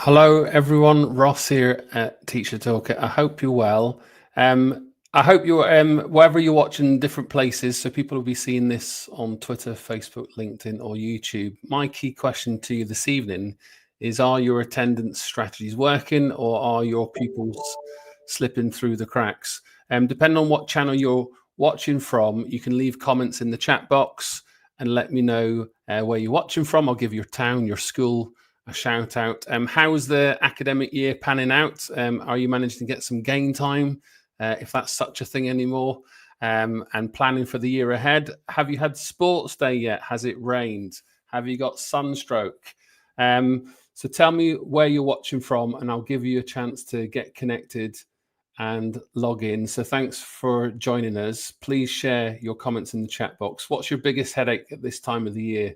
Hello, everyone. Ross here at Teacher Toolkit. I hope you're well. I hope you're wherever you're watching, different places. So people will be seeing this on Twitter, Facebook, LinkedIn, or YouTube. My key question to you this evening is: are your attendance strategies working, or are your pupils slipping through the cracks? Depending on what channel you're watching from, you can leave comments in the chat box and let me know where you're watching from. I'll give your town, your school a shout out. How's the academic year panning out? Are you managing to get some gain time, if that's such a thing anymore? And planning for the year ahead. Have you had sports day yet? Has it rained? Have you got sunstroke? So tell me where you're watching from, and I'll give you a chance to get connected and log in. So thanks for joining us. Please share your comments in the chat box. What's your biggest headache at this time of the year?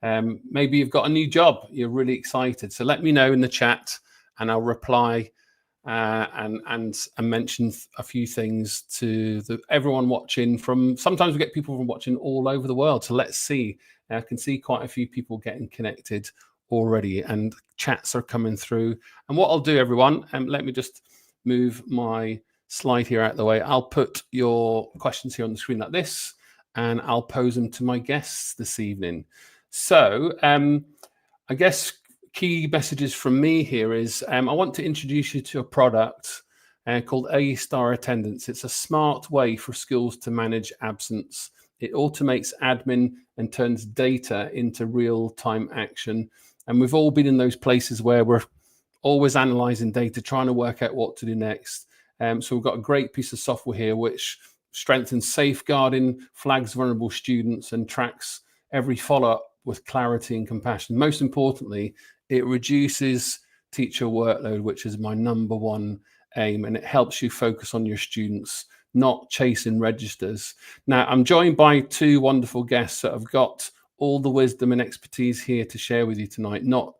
Maybe you've got a new job, you're really excited. So let me know in the chat and I'll reply and mention a few things to everyone watching from. Sometimes we get people from watching all over the world. So let's see. I can see quite a few people getting connected already and chats are coming through. And what I'll do, everyone, let me just move my slide here out of the way. I'll put your questions here on the screen like this and I'll pose them to my guests this evening. So I guess key messages from me here is I want to introduce you to a product called A-Star Attendance. It's a smart way for schools to manage absence. It automates admin and turns data into real-time action. And we've all been in those places where we're always analyzing data, trying to work out what to do next. So we've got a great piece of software here which strengthens safeguarding, flags vulnerable students, and tracks every follow-up with clarity and compassion. Most importantly, it reduces teacher workload, which is my number one aim, and it helps you focus on your students, not chasing registers. Now, I'm joined by two wonderful guests that have got all the wisdom and expertise here to share with you tonight, not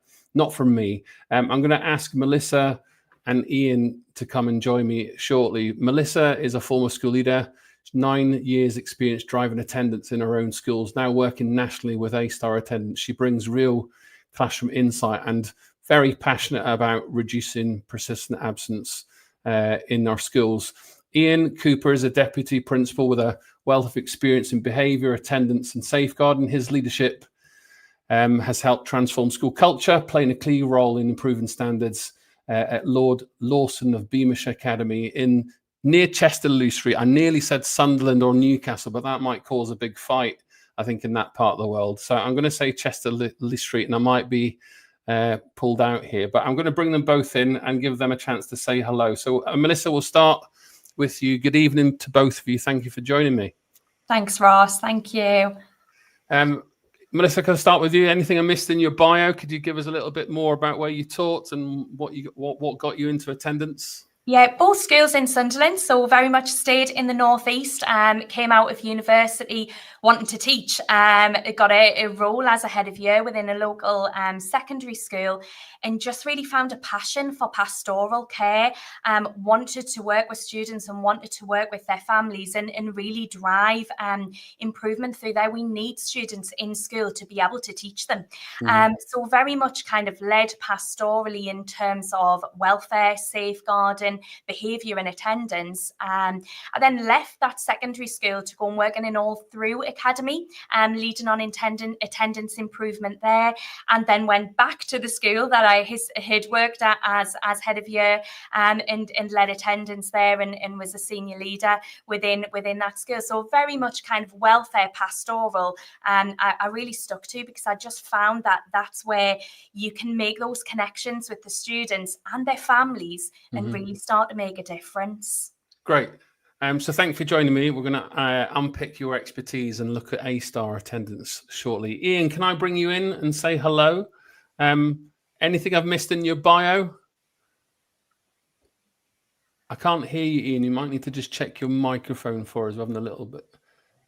from me. I'm going to ask Melissa and Ian to come and join me shortly. Melissa is a former school leader. 9 years experience driving attendance in her own schools, now working nationally with A-Star Attendance. She brings real classroom insight and very passionate about reducing persistent absence in our schools. Ian Cooper is a deputy principal with a wealth of experience in behaviour, attendance and safeguarding. His leadership has helped transform school culture, playing a key role in improving standards at Lord Lawson of Beamish Academy in near Chester-le Street. I nearly said Sunderland or Newcastle, but that might cause a big fight, I think, in that part of the world. So I'm going to say Chester-le Street, and I might be pulled out here, but I'm going to bring them both in and give them a chance to say hello. So Melissa, we'll start with you. Good evening to both of you. Thank you for joining me. Thanks, Ross. Thank you. Melissa, can I start with you? Anything I missed in your bio? Could you give us a little bit more about where you taught and what got you into attendance? Yeah, both schools in Sunderland, so very much stayed in the northeast. Came out of university wanting to teach. Got a role as a head of year within a local secondary school, and just really found a passion for pastoral care. Wanted to work with students and wanted to work with their families and really drive improvement through there. We need students in school to be able to teach them. So very much kind of led pastorally in terms of welfare, safeguarding, behaviour and attendance. I then left that secondary school to go and work in an all-through academy, leading on attendance improvement there, and then went back to the school that I had worked at as head of year and led attendance there and was a senior leader within that school. So very much kind of welfare pastoral, I really stuck to, because I just found that that's where you can make those connections with the students and their families and really start to make a difference. Great. So thank you for joining me. We're going to unpick your expertise and look at A-Star Attendance shortly. Ian, can I bring you in and say hello? Anything I've missed in your bio? I can't hear you, Ian. You might need to just check your microphone for us. We're having a little bit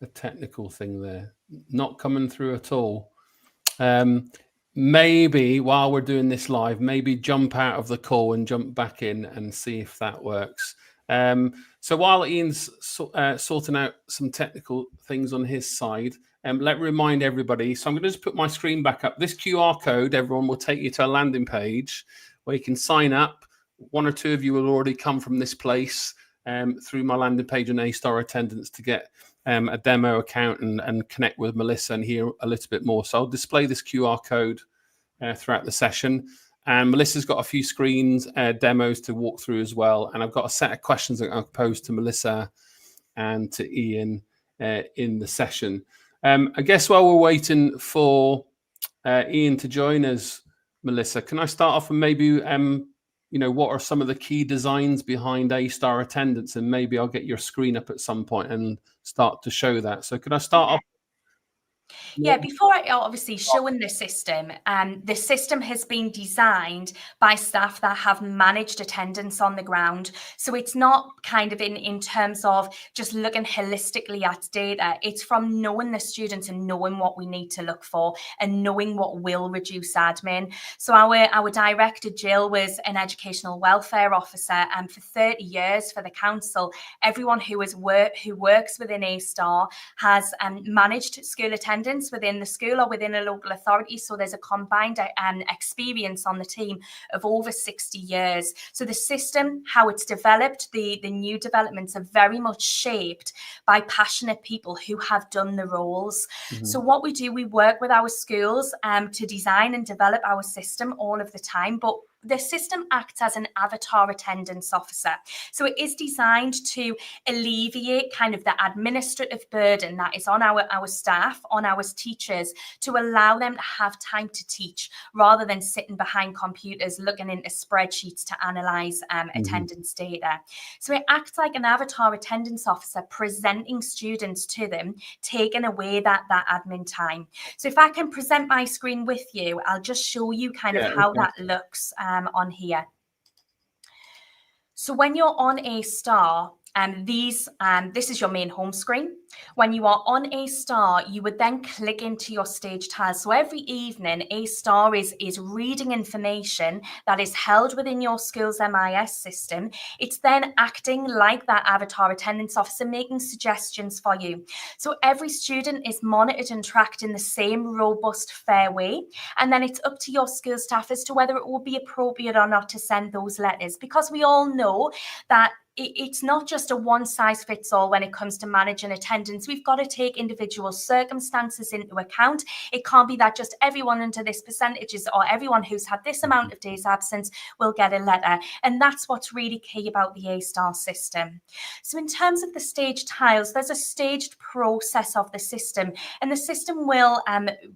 of a technical thing there. Not coming through at all. Maybe while we're doing this live, maybe jump out of the call and jump back in and see if that works. So while Ian's sorting out some technical things on his side, let me remind everybody. So I'm going to just put my screen back up. This QR code, everyone, will take you to a landing page where you can sign up. One or two of you will already come from this place through my landing page on A-Star Attendance to get a demo account and connect with Melissa and hear a little bit more. So I'll display this QR code throughout the session. And Melissa's got a few screens, demos to walk through as well. And I've got a set of questions that I'll pose to Melissa and to Ian in the session. I guess while we're waiting for Ian to join us, Melissa, can I start off and maybe, what are some of the key designs behind A-Star Attendance? And maybe I'll get your screen up at some point and start to show that. So could I start off? Yeah, before I obviously showing the system has been designed by staff that have managed attendance on the ground. So it's not kind of in terms of just looking holistically at data. It's from knowing the students and knowing what we need to look for and knowing what will reduce admin. So our director, Jill, was an educational welfare officer for 30 years for the council. Everyone who works within A-Star has managed school attendance within the school or within a local authority. So there's a combined experience on the team of over 60 years. So the system, how it's developed, the new developments are very much shaped by passionate people who have done the roles. Mm-hmm. So what we do, we work with our schools to design and develop our system all of the time, but the system acts as an avatar attendance officer. So it is designed to alleviate kind of the administrative burden that is on our staff, on our teachers, to allow them to have time to teach rather than sitting behind computers looking into spreadsheets to analyse attendance data. So it acts like an avatar attendance officer presenting students to them, taking away that admin time. So if I can present my screen with you, I'll just show you kind of how that looks on here. So when you're on A-Star, this is your main home screen. When you are on A-Star, you would then click into your stage tiles. So every evening, A-Star is reading information that is held within your school's MIS system. It's then acting like that avatar attendance officer, making suggestions for you. So every student is monitored and tracked in the same robust, fair way. And then it's up to your school staff as to whether it will be appropriate or not to send those letters, because we all know that it's not just a one-size-fits-all when it comes to managing attendance. We've got to take individual circumstances into account. It can't be that just everyone under this percentages or everyone who's had this amount of days absence will get a letter. And that's what's really key about the A-Star system. So in terms of the stage tiles, there's a staged process of the system, and the system will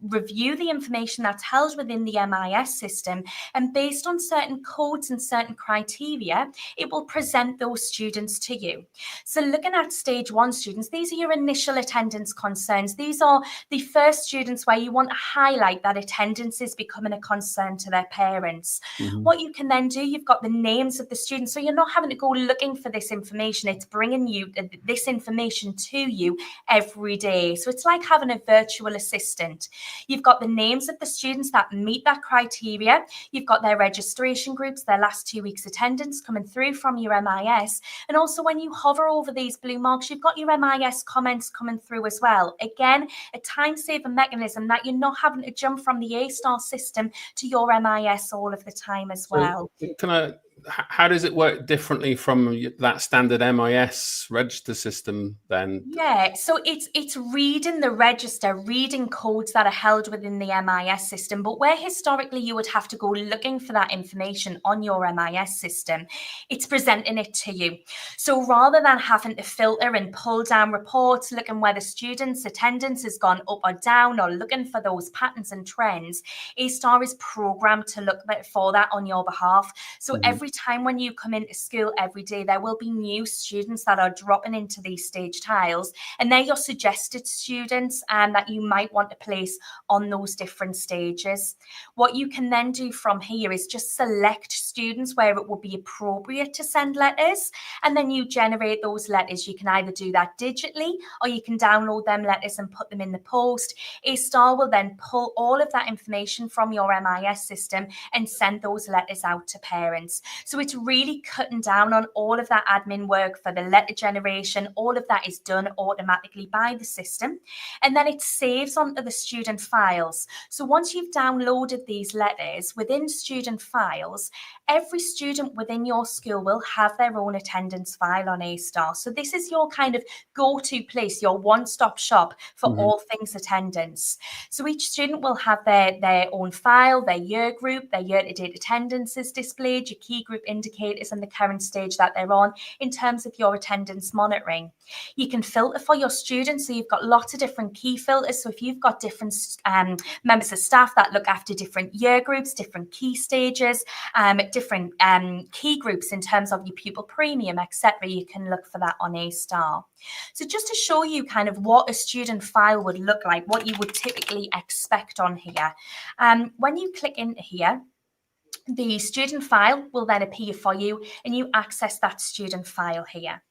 review the information that's held within the MIS system, and based on certain codes and certain criteria, it will present those students to you. So looking at stage 1 students, these are your initial attendance concerns. These are the first students where you want to highlight that attendance is becoming a concern to their parents. Mm-hmm. What you can then do, you've got the names of the students, so you're not having to go looking for this information. It's bringing you this information to you every day. So it's like having a virtual assistant. You've got the names of the students that meet that criteria. You've got their registration groups, their last 2 weeks attendance coming through from your MIS. And also when you hover over these blue marks, you've got your MIS comments coming through as well. Again, a time-saving mechanism that you're not having to jump from the A-Star system to your MIS all of the time as well. So how does it work differently from that standard MIS register system then? Yeah, so it's reading the register, reading codes that are held within the MIS system, but where historically you would have to go looking for that information on your MIS system, it's presenting it to you. So rather than having to filter and pull down reports, looking where the students' attendance has gone up or down, or looking for those patterns and trends, A-Star is programmed to look for that on your behalf. So every time when you come into school every day, there will be new students that are dropping into these stage tiles, and they're your suggested students that you might want to place on those different stages. What you can then do from here is just select students where it will be appropriate to send letters, and then you generate those letters. You can either do that digitally, or you can download them letters and put them in the post. A-Star will then pull all of that information from your MIS system and send those letters out to parents. So it's really cutting down on all of that admin work for the letter generation. All of that is done automatically by the system. And then it saves onto the student files. So once you've downloaded these letters within student files, every student within your school will have their own attendance file on A-Star. So this is your kind of go-to place, your one-stop shop for all things attendance. So each student will have their own file, their year group, their year-to-date attendances displayed, your key group indicators and the current stage that they're on in terms of your attendance monitoring. You can filter for your students, so you've got lots of different key filters. So if you've got different members of staff that look after different year groups, different key stages, different key groups in terms of your pupil premium, etc., you can look for that on A-Star. So just to show you kind of what a student file would look like, what you would typically expect on here. When you click into here, the student file will then appear for you and you access that student file here.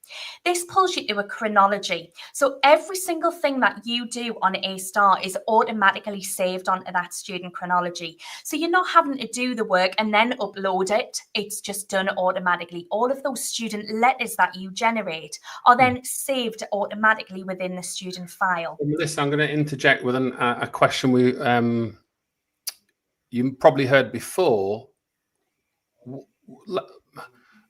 This pulls you to a chronology. So every single thing that you do on A-Star is automatically saved onto that student chronology. So you're not having to do the work and then upload it. It's just done automatically. All of those student letters that you generate are then saved automatically within the student file. Melissa, I'm going to interject with a question you probably heard before.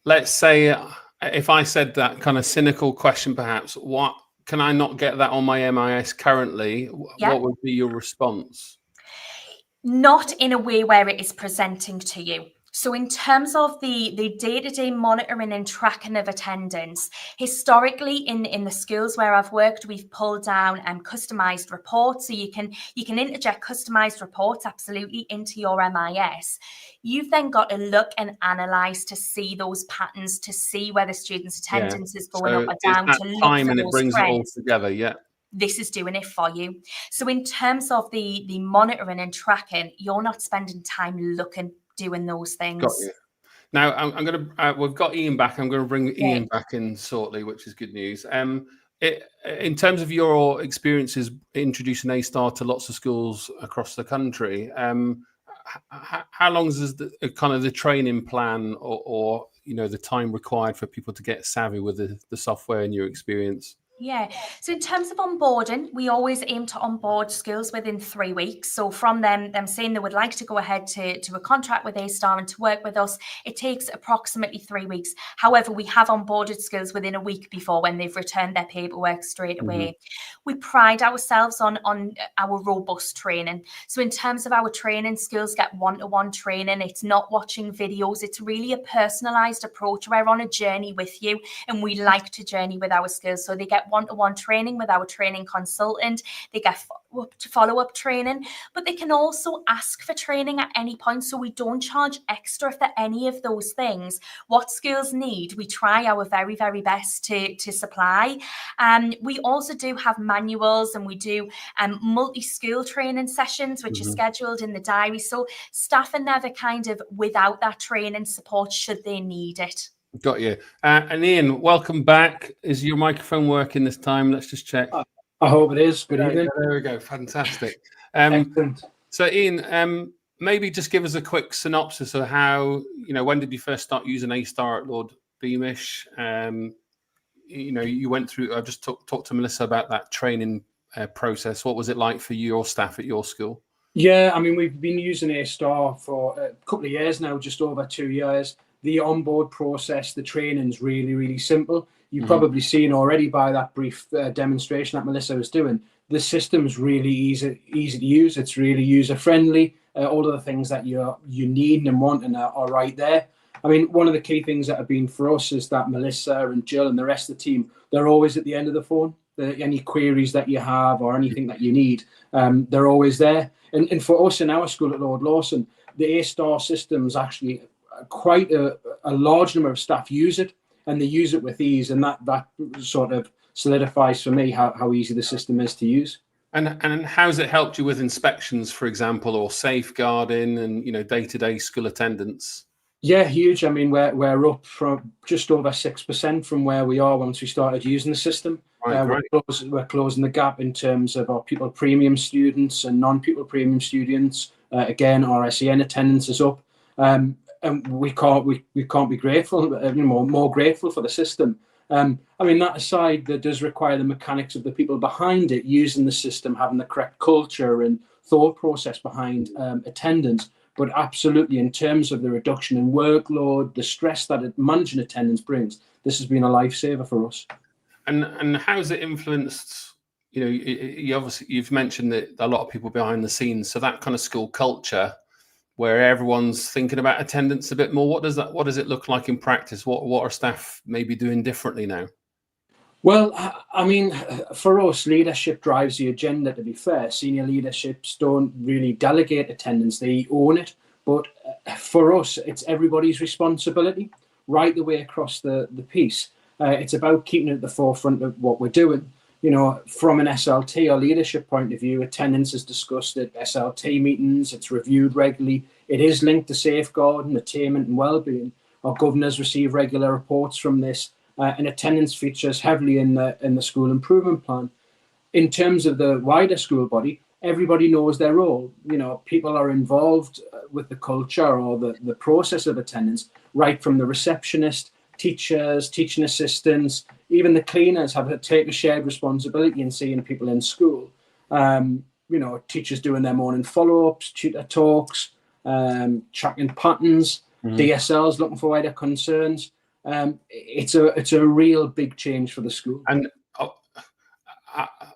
Let's say if I said that kind of cynical question, perhaps, what can I not get that on my MIS currently? What would be your response? Not in a way where it is presenting to you. So in terms of the day-to-day monitoring and tracking of attendance, historically in the schools where I've worked, we've pulled down customized reports. So you can interject customized reports absolutely into your MIS. You've then got to look and analyze to see those patterns, to see whether students' attendance is going up or down, to look time for and it those brings trends. it all together. Yeah. This is doing it for you. So in terms of the monitoring and tracking, you're not spending time doing those things. Got you. Now I'm going to. We've got Ian back. I'm going to bring Ian back in shortly, which is good news. In terms of your experiences introducing A-Star to lots of schools across the country, how long is the kind of the training plan, or the time required for people to get savvy with the software in your experience? Yeah. So in terms of onboarding, we always aim to onboard schools within 3 weeks. So from them saying they would like to go ahead to a contract with A-Star and to work with us, it takes approximately 3 weeks. However, we have onboarded schools within a week before when they've returned their paperwork straight away. We pride ourselves on our robust training. So in terms of our training, schools get one-to-one training. It's not watching videos. It's really a personalized approach. We're on a journey with you and we like to journey with our schools. So they get one-to-one training with our training consultant. They get follow-up training, but they can also ask for training at any point. So we don't charge extra for any of those things. What schools need, we try our very, very best to supply. We also do have manuals and we do multi-school training sessions, which are scheduled in the diary. So staff are never kind of without that training support should they need it. Got you. And Ian, welcome back. Is your microphone working this time? Let's just check. I hope it is. Good evening. There we go. Fantastic. Excellent. So Ian, maybe just give us a quick synopsis of how, when did you first start using A-Star at Lord Beamish? You went through, I just talked to Melissa about that training process. What was it like for your staff at your school? Yeah, I mean, we've been using A-Star for a couple of years now, just over 2 years. The onboard process, the training's really, really simple. You've probably seen already by that brief demonstration that Melissa was doing. The system's really easy to use. It's really user-friendly. All of the things that you need and want and are right there. I mean, one of the key things that have been for us is that Melissa and Jill and the rest of the team, they're always at the end of the phone. Any queries that you have or anything that you need, they're always there. And for us in our school at Lord Lawson, the A-Star system's actually quite a large number of staff use it, and they use it with ease, and that sort of solidifies for me how easy the system is to use. And how's it helped you with inspections, for example, or safeguarding and day-to-day school attendance? Yeah, huge. I mean, we're up from just over 6% from where we are once we started using the system. Right, we're closing the gap in terms of our pupil premium students and non-pupil premium students. Again, our SEN attendance is up. and we can't be grateful, more grateful for the system. I mean, that aside, that does require the mechanics of the people behind it using the system, having the correct culture and thought process behind attendance. But absolutely, in terms of the reduction in workload, the stress that managing attendance brings, this has been a lifesaver for us. And how's it influenced? You know, you've mentioned that a lot of people behind the scenes, so that kind of school culture where everyone's thinking about attendance a bit more. What does it look like in practice? What are staff maybe doing differently now? Well, I mean, for us, leadership drives the agenda, to be fair. Senior leaderships don't really delegate attendance, they own it. But for us, it's everybody's responsibility right the way across the piece. It's about keeping it at the forefront of what we're doing. You know, from an SLT or leadership point of view, attendance is discussed at SLT meetings, it's reviewed regularly. It is linked to safeguarding, attainment and wellbeing. Our governors receive regular reports from this. And attendance features heavily in the school improvement plan. In terms of the wider school body, everybody knows their role. You know, people are involved with the culture or the process of attendance, right from the receptionist, teachers, teaching assistants, even the cleaners have to take a shared responsibility in seeing people in school. You know, teachers doing their morning follow-ups, tutor talks, tracking patterns, DSLs looking for wider concerns. It's a real big change for the school. And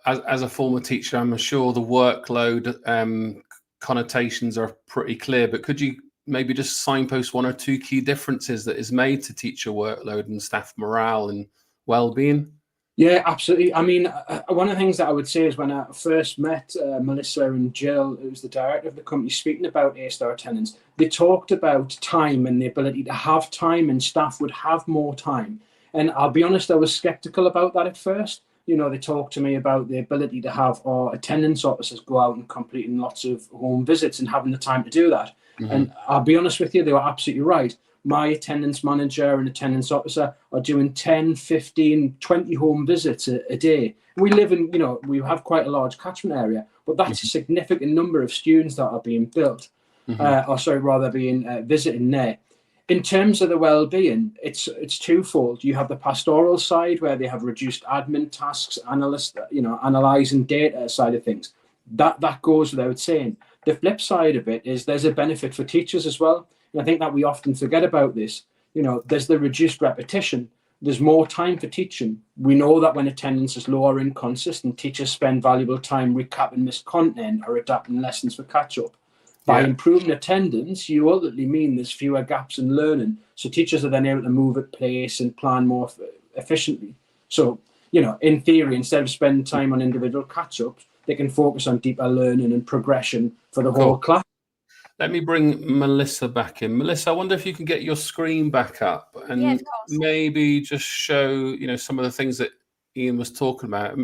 as a former teacher, I'm sure the workload connotations are pretty clear, but could you maybe just signpost one or two key differences that is made to teacher workload and staff morale and well-being? Yeah, absolutely. I mean, one of the things that I would say is when I first met Melissa and Jill, who's the director of the company, speaking about A-star attendance, they talked about time and the ability to have time, and staff would have more time. And I'll be honest, I was skeptical about that at first. You know, they talked to me about the ability to have our attendance officers go out and completing lots of home visits and having the time to do that. And I'll be honest with you, they were absolutely right. My attendance manager and attendance officer are doing 10, 15, 20 home visits a day. We live in, you know, we have quite a large catchment area, but that's a significant number of students that are being built, being visiting there. In terms of the well-being, it's twofold. You have the pastoral side where they have reduced admin tasks, analysing data side of things. That goes without saying. The flip side of it is there's a benefit for teachers as well. And I think that we often forget about this. You know, there's the reduced repetition. There's more time for teaching. We know that when attendance is low or inconsistent, teachers spend valuable time recapping missed content or adapting lessons for catch-up. By improving attendance, you ultimately mean there's fewer gaps in learning. So teachers are then able to move at pace and plan more efficiently. So, you know, in theory, instead of spending time on individual catch-ups, they can focus on deeper learning and progression for the whole class. Let me bring Melissa back in. Melissa, I wonder if you can get your screen back up and maybe just show, you know, some of the things that Ian was talking about.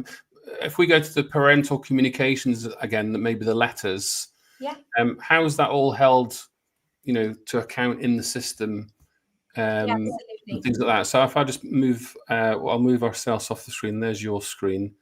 If we go to the parental communications again, maybe the letters, how is that all held, you know, to account in the system? And things like that. So if I just move, I'll move ourselves off the screen. There's your screen,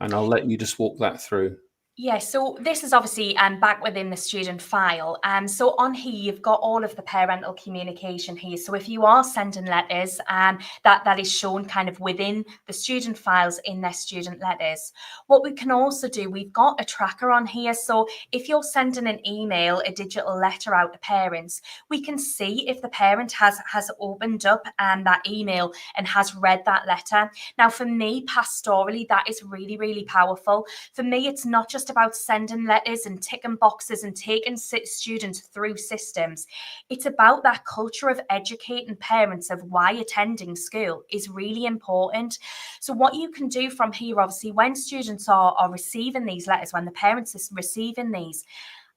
and I'll let you just walk that through. Yeah, so this is obviously back within the student file. So on here, you've got all of the parental communication here. So if you are sending letters, that is shown kind of within the student files in their student letters. What we can also do, we've got a tracker on here. So if you're sending an email, a digital letter out to parents, we can see if the parent has opened up that email and has read that letter. Now, for me, pastorally, that is really, really powerful. For me, it's not just about sending letters and ticking boxes and taking students through systems. It's about that culture of educating parents of why attending school is really important. So what you can do from here, obviously, when students are receiving these letters, when the parents are receiving these,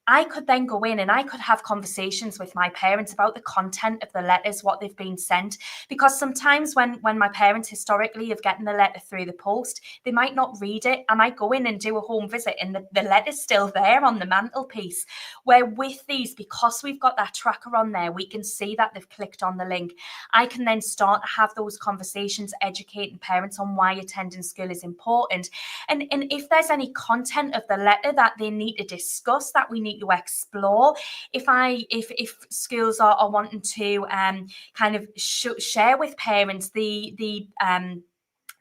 I could then go in and I could have conversations with my parents about the content of the letters, what they've been sent. Because sometimes when my parents historically have gotten the letter through the post, they might not read it. I might go in and do a home visit and the letter's still there on the mantelpiece. Where with these, because we've got that tracker on there, we can see that they've clicked on the link. I can then start to have those conversations, educating parents on why attending school is important. And if there's any content of the letter that they need to discuss, that we need need to explore. If schools are wanting to kind of share with parents the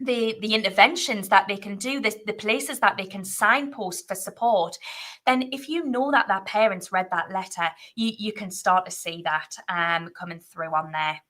interventions that they can do, the places that they can signpost for support, then if you know that parents read that letter, you can start to see that coming through on there.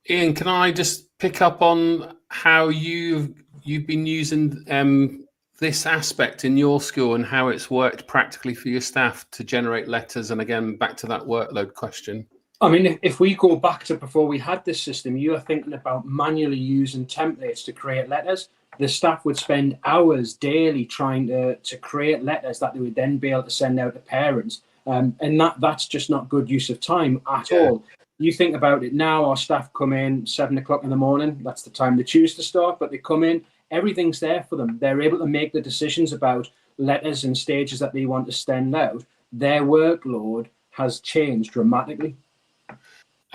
Ian, can I just pick up on how you've been using this aspect in your school and how it's worked practically for your staff to generate letters? And again, back to that workload question. I mean, if we go back to before we had this system, you are thinking about manually using templates to create letters. The staff would spend hours daily trying to create letters that they would then be able to send out to parents. And that's just not good use of time at all. You think about it now, our staff come in 7 o'clock in the morning. That's the time they choose to start, but they come in, everything's there for them. They're able to make the decisions about letters and stages that they want to send out. Their workload has changed dramatically.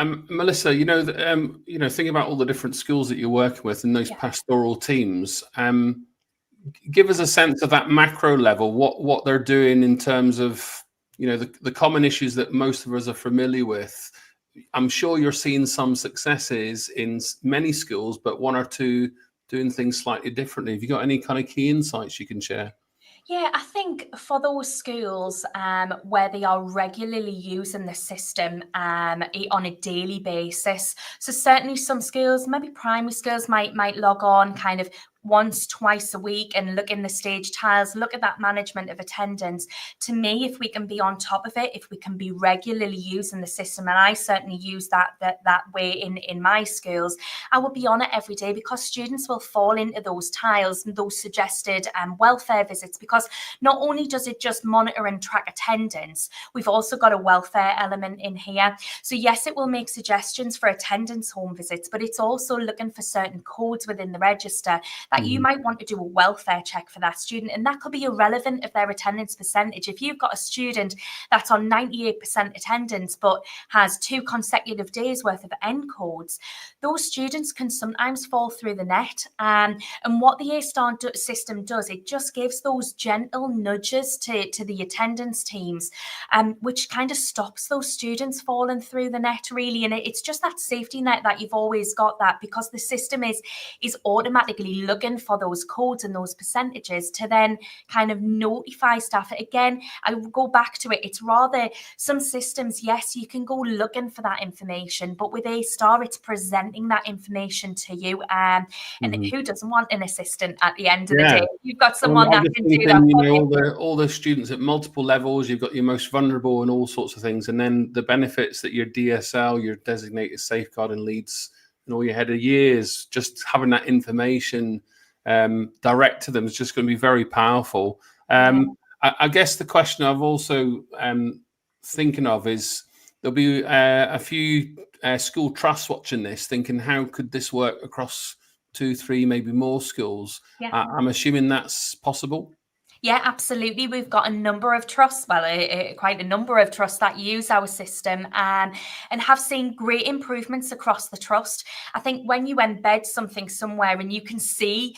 Melissa, thinking about all the different schools that you're working with and those pastoral teams, give us a sense of that macro level, what they're doing in terms of, the common issues that most of us are familiar with. I'm sure you're seeing some successes in many schools, but one or two doing things slightly differently. Have you got any kind of key insights you can share? Yeah, I think for those schools where they are regularly using the system on a daily basis, so certainly some schools, maybe primary schools, might log on kind of once, twice a week and look in the stage tiles, look at that management of attendance. To me, if we can be on top of it, if we can be regularly using the system, and I certainly use that way in my schools, I will be on it every day, because students will fall into those tiles and those suggested welfare visits, because not only does it just monitor and track attendance, we've also got a welfare element in here. So yes, it will make suggestions for attendance home visits, but it's also looking for certain codes within the register that you might want to do a welfare check for that student. And that could be irrelevant of their attendance percentage. If you've got a student that's on 98% attendance, but has 2 consecutive days worth of N codes, those students can sometimes fall through the net. And what the A-Star system does, it just gives those gentle nudges to the attendance teams, which kind of stops those students falling through the net, really. And it's just that safety net that you've always got, that because the system is automatically looking for those codes and those percentages to then kind of notify staff. Again, I will go back to it. It's rather some systems, yes, you can go looking for that information, but with A-Star, it's presenting that information to you. And who doesn't want an assistant at the end of the day? You've got someone that can do that. All the students at multiple levels, you've got your most vulnerable and all sorts of things. And then the benefits that your DSL, your designated safeguarding leads, and all your head of years, just having that information direct to them is just going to be very powerful. I guess the question I've also thinking of is there'll be a few school trusts watching this, thinking how could this work across 2, 3, maybe more schools. I'm assuming that's possible. Yeah, absolutely. We've got a number of trusts, quite a number of trusts that use our system and have seen great improvements across the trust. I think when you embed something somewhere and you can see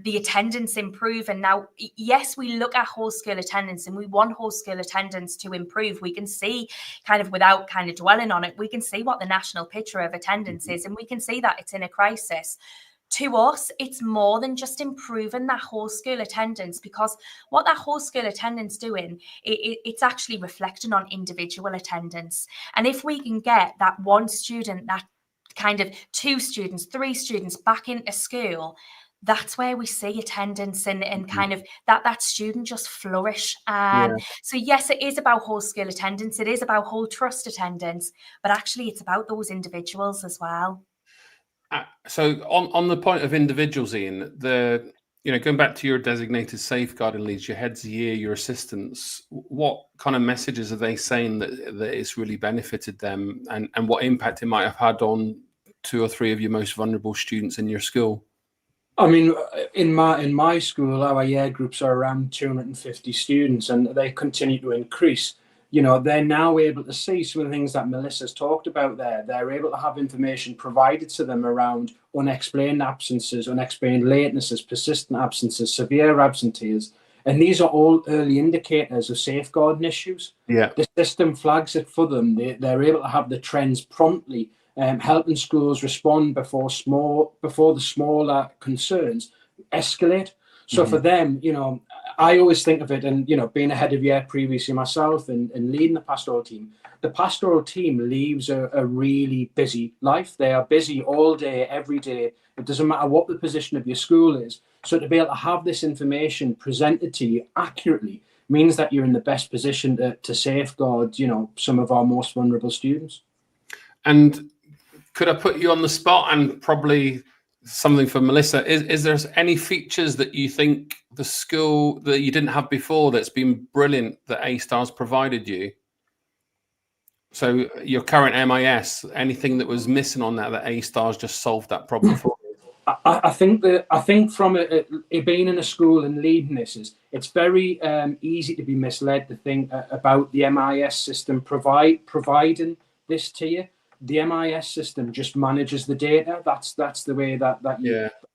the attendance improve, and now, yes, we look at whole school attendance and we want whole school attendance to improve. We can see kind of, without kind of dwelling on it, we can see what the national picture of attendance is, and we can see that it's in a crisis. To us, it's more than just improving that whole school attendance, because what that whole school attendance doing, it's actually reflecting on individual attendance. And if we can get that one student, that kind of 2 students, 3 students back into school, that's where we see attendance and kind of that student just flourish. So yes, it is about whole school attendance. It is about whole trust attendance, but actually it's about those individuals as well. So on the point of individuals, Ian, going back to your designated safeguarding leads, your heads of year, your assistants, what kind of messages are they saying that it's really benefited them, and what impact it might have had on 2 or 3 of your most vulnerable students in your school? I mean, in my school, our year groups are around 250 students, and they continue to increase. They're now able to see some of the things that Melissa's talked about there. They're able to have information provided to them around unexplained absences, unexplained latenesses, persistent absences, severe absentees. And these are all early indicators of safeguarding issues. Yeah. The system flags it for them. They're able to have the trends promptly, helping schools respond before the smaller concerns escalate. So for them, I always think of it, and being a head of year previously myself and leading the pastoral team leaves a really busy life. They are busy all day, every day. It doesn't matter what the position of your school is. So to be able to have this information presented to you accurately means that you're in the best position to safeguard, some of our most vulnerable students. And could I put you on the spot, and probably something for Melissa? Is there any features that you think the school that you didn't have before that's been brilliant that A-Star's provided you? So your current MIS, anything that was missing on that A-Star's just solved that problem for you? I think from it being in a school and leading this it's very easy to be misled to think about the MIS system providing this to you. The MIS system just manages the data. That's the way that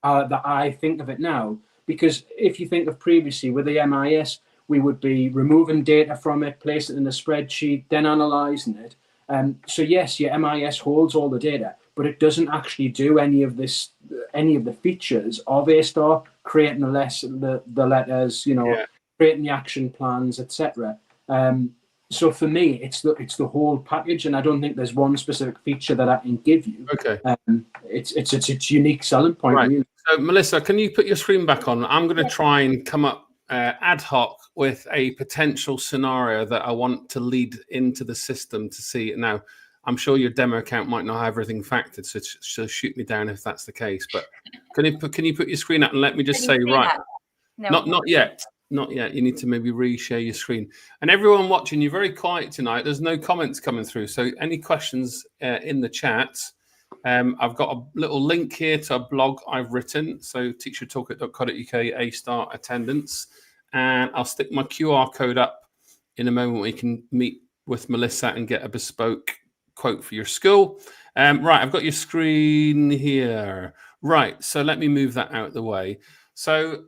I think of it now. Because if you think of previously with the MIS, we would be removing data from it, place it in a spreadsheet, then analysing it. So yes, your MIS holds all the data, but it doesn't actually do any of the features of A-Star, creating the letters, creating the action plans, etc. So for me, it's the whole package, and I don't think there's one specific feature that I can give you. Okay. It's its unique selling point. Right. Really. So Melissa, can you put your screen back on? I'm going to try and come up ad hoc with a potential scenario that I want to lead into the system to see. Now, I'm sure your demo account might not have everything factored, so shoot me down if that's the case. But can you put your screen up and let me just say, right? No, not yet. Not yet. You need to maybe reshare your screen. And everyone watching, you're very quiet tonight. There's no comments coming through. So any questions in the chat? I've got a little link here to a blog I've written. So teachertoolkit.co.uk A-Star attendance. And I'll stick my QR code up in a moment where you can meet with Melissa and get a bespoke quote for your school. Right, I've got your screen here. Right, so let me move that out of the way. So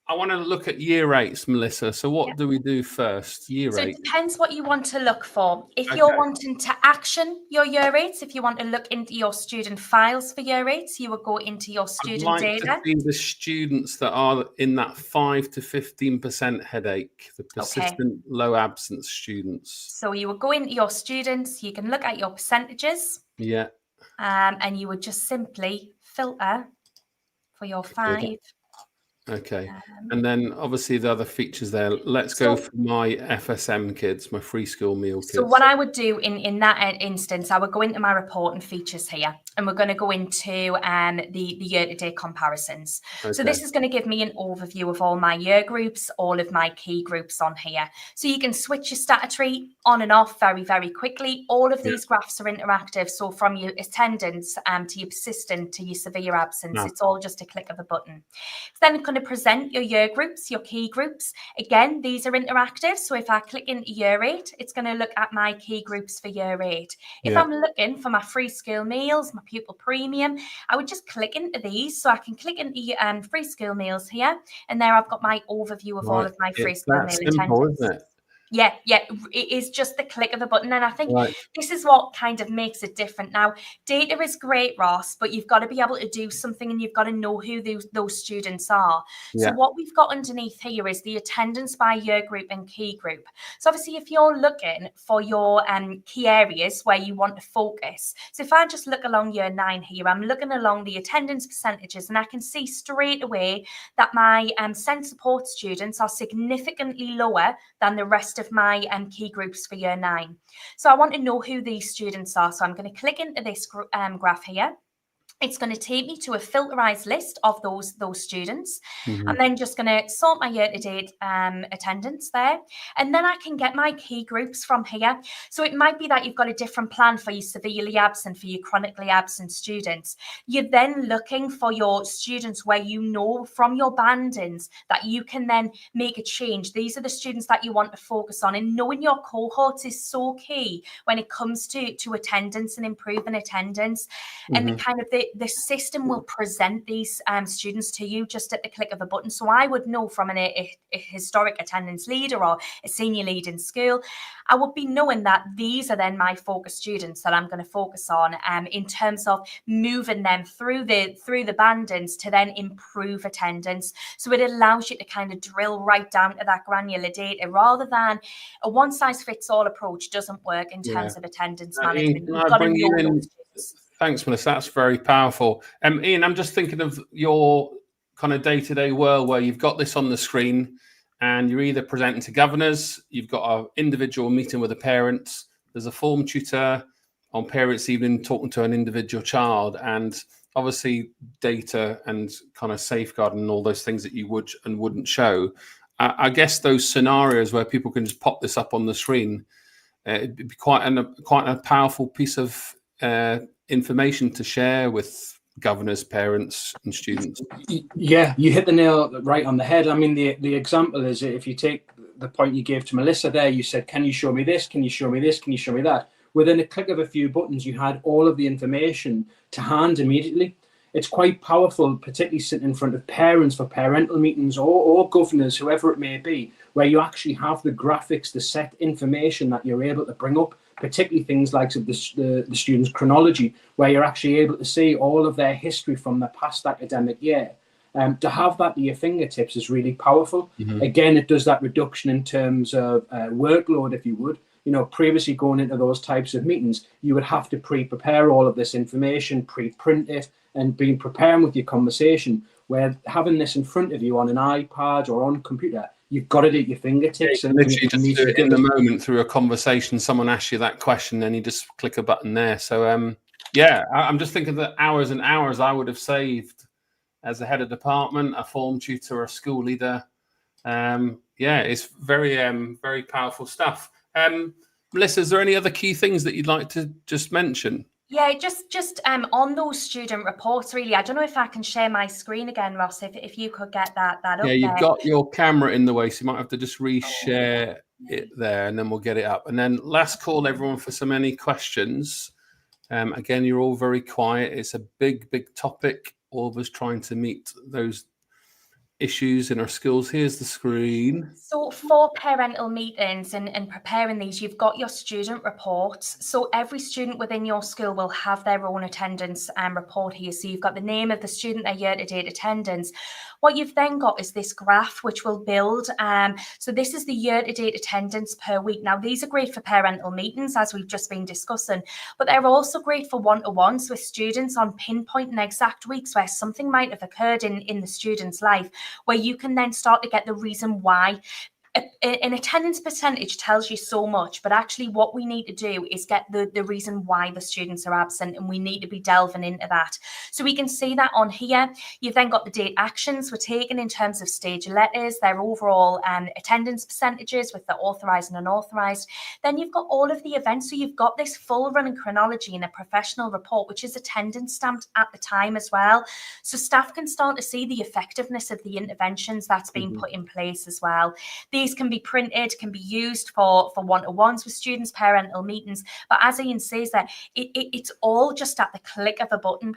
I want to look at year 8s, Melissa. So what do we do first? Year 8. So it depends what you want to look for. If you're wanting to action your year 8s, if you want to look into your student files for year 8s, you will go into your student data. To see the students that are in that 5 to 15% headache, the persistent low absence students. So you will go into your students, you can look at your percentages. Yeah. And you would just simply filter for your 5. Okay, and then obviously the other features there. Let's go for my FSM kids, my free school meal kids. So what I would do in that instance, I would go into my reporting features here, and we're going to go into the year-to-date comparisons. Okay. So this is going to give me an overview of all my year groups, all of my key groups on here. So you can switch your statutory on and off very, very quickly. All of these graphs are interactive. So from your attendance to your persistent to your severe absence, it's all just a click of a button. It's then going to present your year groups, your key groups. Again, these are interactive. So if I click into year 8, it's going to look at my key groups for year 8. If I'm looking for my free school meals, my pupil premium, I would just click into these. So I can click into free school meals here, and there I've got my overview of all of my free school meal attendance. Isn't it? Yeah, it is just the click of a button. And I think this is what kind of makes it different. Now, data is great, Ross, but you've got to be able to do something, and you've got to know who those students are. So what we've got underneath here is the attendance by year group and key group. So obviously, if you're looking for your key areas where you want to focus, so if I just look along year 9 here, I'm looking along the attendance percentages, and I can see straight away that my SEND support students are significantly lower than the rest of my key groups for year 9. So I want to know who these students are. So I'm going to click into this graph here. It's going to take me to a filterized list of those students. I'm then just going to sort my year-to-date attendance there. And then I can get my key groups from here. So it might be that you've got a different plan for your severely absent, for your chronically absent students. You're then looking for your students where you know from your bandings that you can then make a change. These are the students that you want to focus on. And knowing your cohorts is so key when it comes to attendance and improving attendance. And the kind of the the system will present these students to you just at the click of a button. So I would know from a historic attendance leader or a senior lead in school, I would be knowing that these are then my focus students that I'm going to focus on in terms of moving them through the bandings to then improve attendance. So it allows you to kind of drill right down to that granular data, rather than a one-size-fits-all approach doesn't work in terms of attendance management. Can I bring you in? Thanks, Melissa. That's very powerful. Ian, I'm just thinking of your kind of day-to-day world where you've got this on the screen and you're either presenting to governors, you've got an individual meeting with the parents, there's a form tutor on parents' evening talking to an individual child, and obviously data and kind of safeguarding and all those things that you would and wouldn't show. I guess those scenarios where people can just pop this up on the screen, it'd be quite a powerful piece of information to share with governors, parents and students. Yeah, you hit the nail right on the head. I mean, the example is, if you take the point you gave to Melissa there, you said, can you show me this? Can you show me this? Can you show me that? Within a click of a few buttons, you had all of the information to hand immediately. It's quite powerful, particularly sitting in front of parents for parental meetings or governors, whoever it may be, where you actually have the graphics, the set information that you're able to bring up, particularly things like the student's chronology, where you're actually able to see all of their history from the past academic year. To have that at your fingertips is really powerful. Mm-hmm. Again, it does that reduction in terms of workload, if you would. You know, previously going into those types of meetings, you would have to pre-prepare all of this information, pre-print it, and be preparing with your conversation, where having this in front of you on an iPad or on a computer, you've got it at your fingertips. Yeah, and literally just do it in the moment through a conversation. Someone asks you that question, then you just click a button there. So, yeah, I'm just thinking that hours and hours I would have saved as a head of department, a form tutor, a school leader. Yeah, it's very, very powerful stuff. Melissa, is there any other key things that you'd like to just mention? Yeah, just on those student reports, really. I don't know if I can share my screen again, Ross, if you could get that up. Yeah, you've got your camera in the way, so you might have to just reshare it there, and then we'll get it up. And then last call, everyone, for some any questions. Again, you're all very quiet. It's a big, big topic. All of us trying to meet those issues in our schools. Here's the screen. So for parental meetings and preparing these, you've got your student reports. So every student within your school will have their own attendance report here. So you've got the name of the student, their year-to-date attendance. What you've then got is this graph, which will build. So this is the year-to-date attendance per week. Now, these are great for parental meetings, as we've just been discussing, but they're also great for one-to-ones with students on pinpointing exact weeks where something might have occurred in the student's life, where you can then start to get the reason why. An attendance percentage tells you so much, but actually what we need to do is get the reason why the students are absent, and we need to be delving into that. So we can see that on here. You've then got the date actions were taken in terms of stage letters, their overall attendance percentages with the authorised and unauthorised. Then you've got all of the events. So you've got this full running chronology in a professional report, which is attendance stamped at the time as well. So staff can start to see the effectiveness of the interventions that's been put in place as well. These can be printed, can be used for one-to-ones with students, parental meetings. But as Ian says that, it's all just at the click of a button.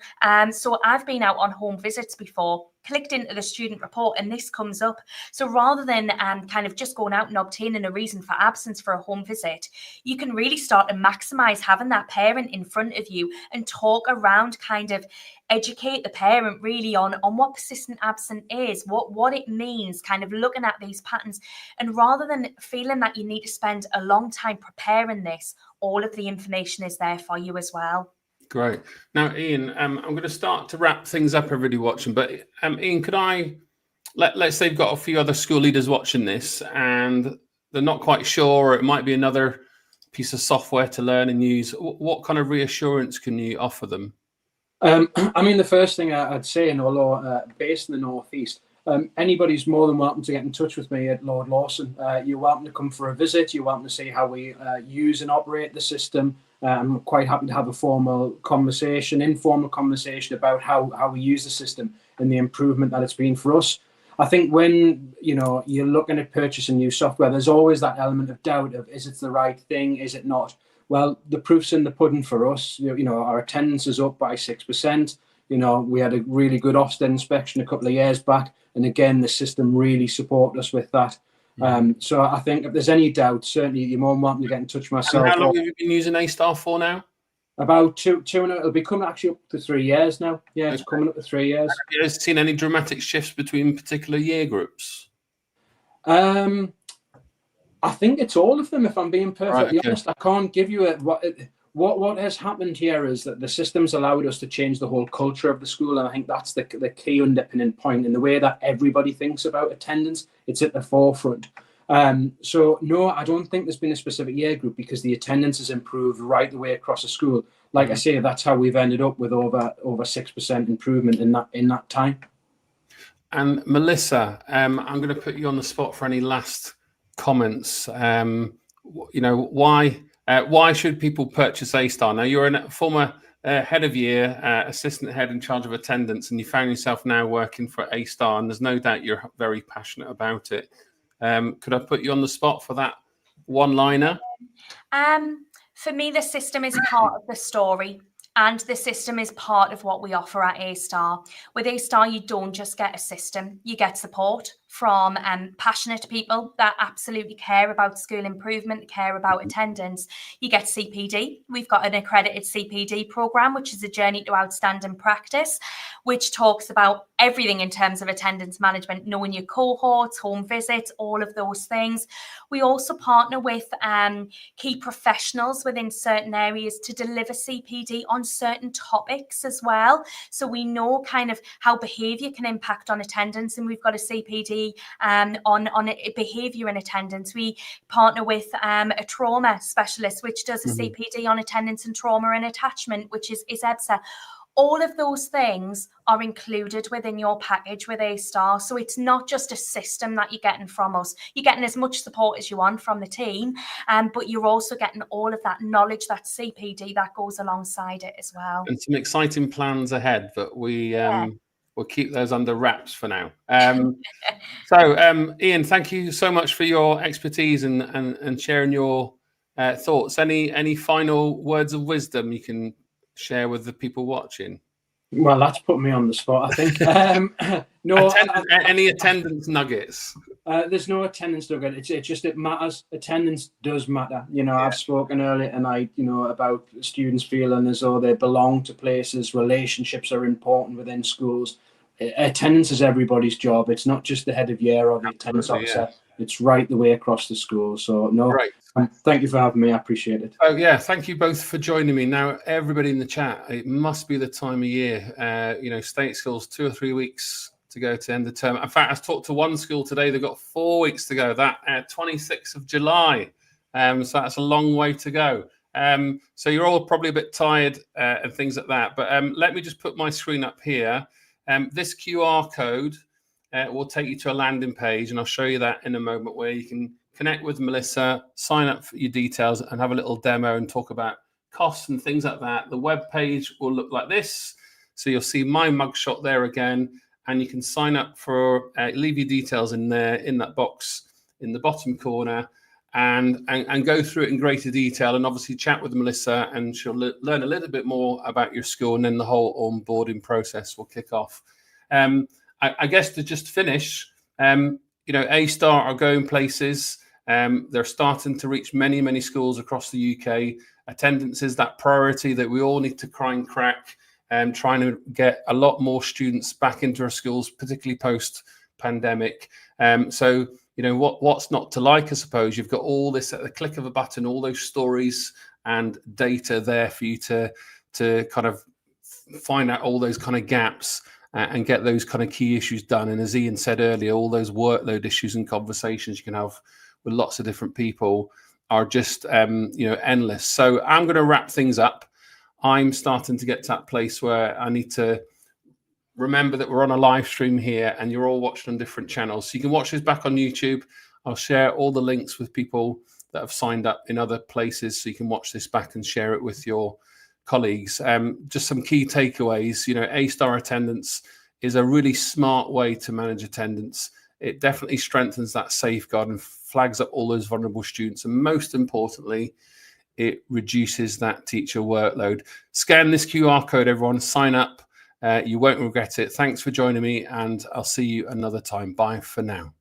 So I've been out on home visits before, clicked into the student report, and this comes up. So rather than kind of just going out and obtaining a reason for absence for a home visit, you can really start to maximise having that parent in front of you and talk around, kind of educate the parent really on what persistent absent is, what it means, kind of looking at these patterns. And rather than feeling that you need to spend a long time preparing this, all of the information is there for you as well. Great. Now, Ian, I'm going to start to wrap things up, everybody watching. But Ian, could let's say you've got a few other school leaders watching this and they're not quite sure, or it might be another piece of software to learn and use. What kind of reassurance can you offer them? I mean, the first thing I'd say, and although based in the Northeast, anybody's more than welcome to get in touch with me at Lord Lawson. You're welcome to come for a visit. You're welcome to see how we use and operate the system. I'm quite happy to have a informal conversation about how we use the system and the improvement that it's been for us. I think when you're looking at purchasing new software, there's always that element of doubt of, is it the right thing? Is it not? Well, the proof's in the pudding for us. Our attendance is up by 6%. We had a really good Ofsted inspection a couple of years back, and again, the system really supported us with that. So I think if there's any doubt, certainly you're more than welcome to get in touch with myself. And how long have you been using A-Star for now? About two and it'll be coming actually up to 3 years now. Yeah, it's coming up to 3 years. Have you guys seen any dramatic shifts between particular year groups? I think it's all of them, if I'm being perfectly honest. I can't give you what has happened here is that the system's allowed us to change the whole culture of the school, and I think that's the key underpinning point in the way that everybody thinks about attendance. It's at the forefront. So no, I don't think there's been a specific year group, because the attendance has improved right the way across the school. Like I say, that's how we've ended up with over 6% improvement in that time. And Melissa, I'm going to put you on the spot for any last comments. Why should people purchase A-Star? Now, you're a former head of year, assistant head in charge of attendance, and you found yourself now working for A-Star, and there's no doubt you're very passionate about it. Could I put you on the spot for that one-liner? For me, the system is part of the story, and the system is part of what we offer at A-Star. With A-Star, you don't just get a system, you get support from passionate people that absolutely care about school improvement, care about attendance. You get CPD. We've got an accredited CPD program, which is a journey to outstanding practice, which talks about everything in terms of attendance management, knowing your cohorts, home visits, all of those things. We also partner with key professionals within certain areas to deliver CPD on certain topics as well. So we know kind of how behaviour can impact on attendance, and we've got a CPD on behaviour and attendance. We partner with a trauma specialist, which does a CPD on attendance and trauma and attachment, which is EBSA. All of those things are included within your package with A-Star. So it's not just a system that you're getting from us. You're getting as much support as you want from the team, but you're also getting all of that knowledge, that CPD that goes alongside it as well. And some exciting plans ahead, but we'll keep those under wraps for now. So, Ian, thank you so much for your expertise and sharing your thoughts. Any final words of wisdom you can share with the people watching? Well, that's put me on the spot, I think. No, any attendance nuggets? There's no attendance nugget. It's just, it matters. Attendance does matter. I've spoken earlier tonight, about students feeling as though they belong to places. Relationships are important within schools. Attendance is everybody's job. It's not just the head of year or the attendance officer. It's right the way across the school. So no, thank you for having me. I appreciate it. Oh yeah, thank you both for joining me. Now, everybody in the chat, it must be the time of year. State schools 2 or 3 weeks to go to end the term. In fact, I talked to one school today. They've got 4 weeks to go. That 26th of July. So that's a long way to go. So you're all probably a bit tired and things like that. But let me just put my screen up here. This QR code will take you to a landing page, and I'll show you that in a moment, where you can connect with Melissa, sign up for your details, and have a little demo and talk about costs and things like that. The web page will look like this. So you'll see my mugshot there again, and you can sign up for, leave your details in there, in that box in the bottom corner, and go through it in greater detail, and obviously chat with Melissa, and she'll learn a little bit more about your school, and then the whole onboarding process will kick off. I guess to just finish, A-Star are going places. They're starting to reach many, many schools across the UK. Attendance is that priority that we all need to cry and crack, trying to get a lot more students back into our schools, particularly post-pandemic. So, what's not to like, I suppose? You've got all this at the click of a button, all those stories and data there for you to kind of find out all those kind of gaps and get those kind of key issues done. And as Ian said earlier, all those workload issues and conversations you can have with lots of different people are just, endless. So I'm going to wrap things up. I'm starting to get to that place where I need to remember that we're on a live stream here, and you're all watching on different channels. So you can watch this back on YouTube. I'll share all the links with people that have signed up in other places, so you can watch this back and share it with your colleagues. Just some key takeaways. A-Star attendance is a really smart way to manage attendance. It definitely strengthens that safeguard and flags up all those vulnerable students. And most importantly, it reduces that teacher workload. Scan this QR code, everyone, sign up. You won't regret it. Thanks for joining me, and I'll see you another time. Bye for now.